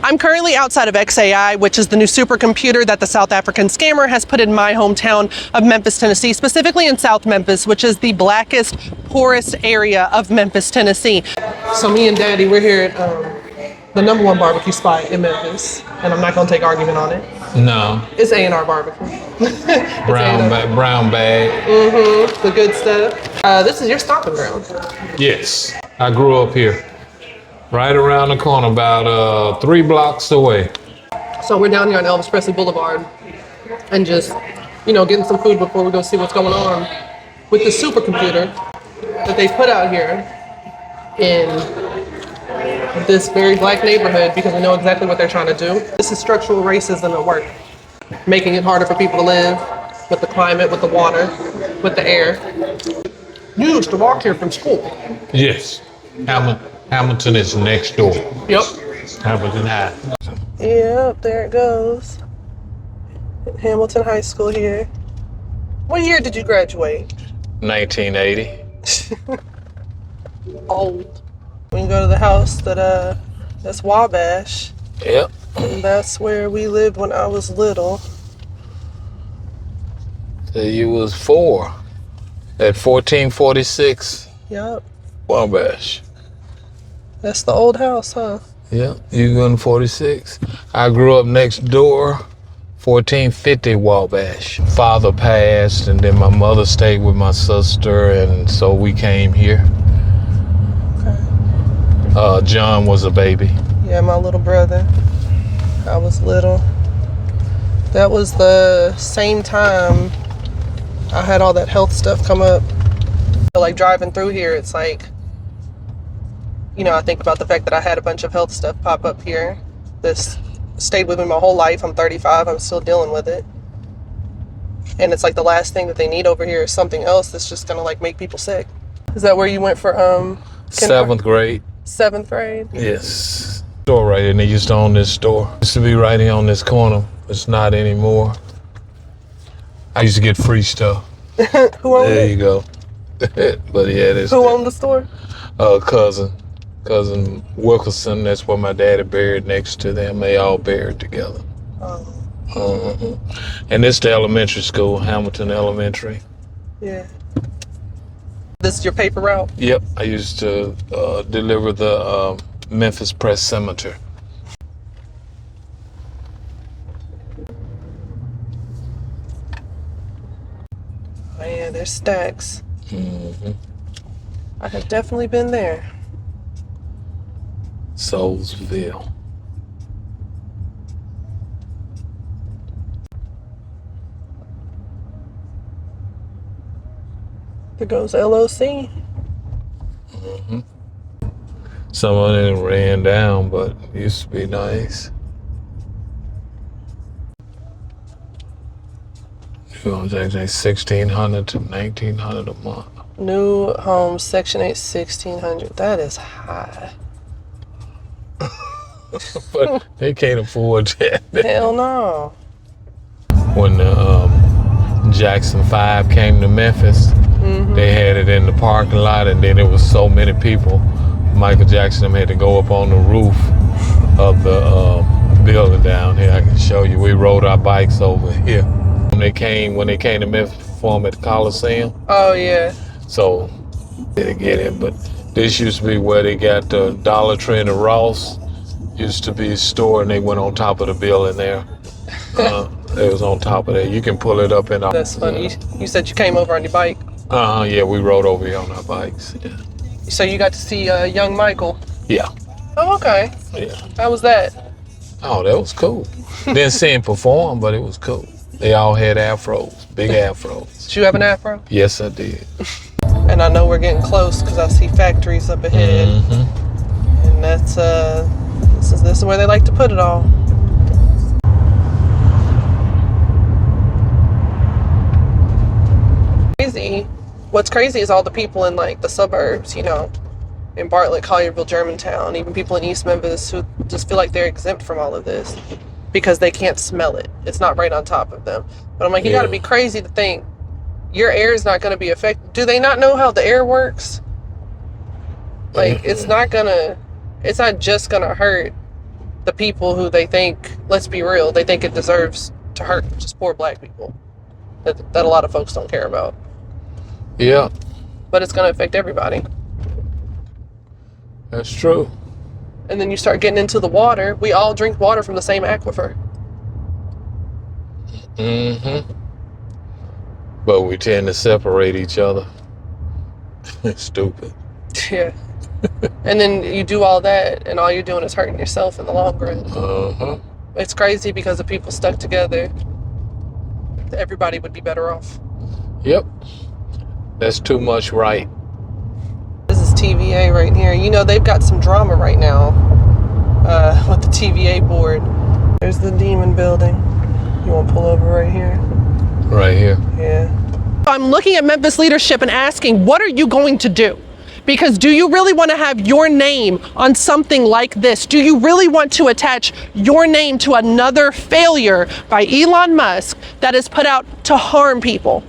I'm currently outside of XAI, which is the new supercomputer that the South African scammer has put in my hometown of Memphis, Tennessee, specifically in South Memphis, which is the blackest, poorest area of Memphis, Tennessee. So me and Daddy, we're here at the #1 barbecue spot in Memphis, and I'm not gonna take argument on it. No. It's A&R Barbecue. Brown bag. Mm-hmm, the good stuff. This is your stomping ground. Yes, I grew up here. Right around the corner, about 3 blocks away. So we're down here on Elvis Presley Boulevard and just, getting some food before we go see what's going on with the supercomputer that they put out here in this very black neighborhood because we know exactly what they're trying to do. This is structural racism at work, making it harder for people to live with the climate, with the water, with the air. You used to walk here from school. Yes, Hamilton is next door. Yep. Hamilton High. Yep, there it goes. Hamilton High School here. What year did you graduate? 1980. Old. We can go to the house that's Wabash. Yep. And that's where we lived when I was little. So you was 4 at 1446 Yep. Wabash. That's the old house, huh? Yeah, you going 46. I grew up next door, 1450 Wabash. Father passed, and then my mother stayed with my sister, and so we came here. Okay. John was a baby. Yeah, my little brother. I was little. That was the same time I had all that health stuff come up. Like driving through here, it's like, I think about the fact that I had a bunch of health stuff pop up here. This stayed with me my whole life. I'm 35. I'm still dealing with it. And it's like the last thing that they need over here is something else that's just going to make people sick. Is that where you went for 7th grade. 7th grade? Yes. Store right there. And they used to own this store. Used to be right here on this corner. It's not anymore. I used to get free stuff. Who owned it? There you go. But yeah, this. Who owned the store? Cousin Wilkerson. That's where my daddy buried next to them. They all buried together. Oh. And this the elementary school, Hamilton Elementary. Yeah. This is your paper route? Yep. I used to deliver the Memphis Press Cemetery. Oh yeah, there's stacks. Mm-hmm. I have definitely been there. Soulsville. There goes LOC. Mm-hmm. Some of them ran down, but it used to be nice. You know, like 1,600 to 1,900 a month. New home, Section 8, 1,600. That is high. But they can't afford that. Hell no. When the Jackson 5 came to Memphis, they had it in the parking lot, and then there was so many people. Michael Jackson had to go up on the roof of the building down here. I can show you. We rode our bikes over here. When they came to Memphis, perform at the Coliseum. Oh yeah. So they didn't get it, but this used to be where they got the Dollar Tree and the Ross. Used to be a store, and they went on top of the building there. It was on top of that. You can pull it up in our. That's funny. You said you came over on your bike. Yeah, we rode over here on our bikes. Yeah. So you got to see young Michael. Yeah. Oh, okay. Yeah. How was that? Oh, that was cool. Didn't see him perform, but it was cool. They all had afros, big afros. Did you have an afro? Yes, I did. And I know we're getting close because I see factories up ahead. And that's this is where they like to put it all. Crazy. What's crazy is all the people in the suburbs, in Bartlett, Collierville, Germantown, even people in East Memphis who just feel like they're exempt from all of this because they can't smell it. It's not right on top of them. But I'm like, you gotta be crazy to think your air is not gonna be affected. Do they not know how the air works? It's not just gonna hurt the people who they think, let's be real, they think it deserves to hurt, just poor black people that a lot of folks don't care about. Yeah, But it's going to affect everybody. that's true. And then you start getting into the water. We all drink water from the same aquifer. Mm-hmm. But we tend to separate each other. It's stupid. Yeah. And then you do all that, and all you're doing is hurting yourself in the long run. Uh-huh. It's crazy because if people stuck together, everybody would be better off. Yep. That's too much right. This is TVA right here. You know, they've got some drama right now with the TVA board. There's the demon building. You want to pull over right here? Right here. Yeah. I'm looking at Memphis leadership and asking, what are you going to do? Because do you really want to have your name on something like this? Do you really want to attach your name to another failure by Elon Musk that is put out to harm people?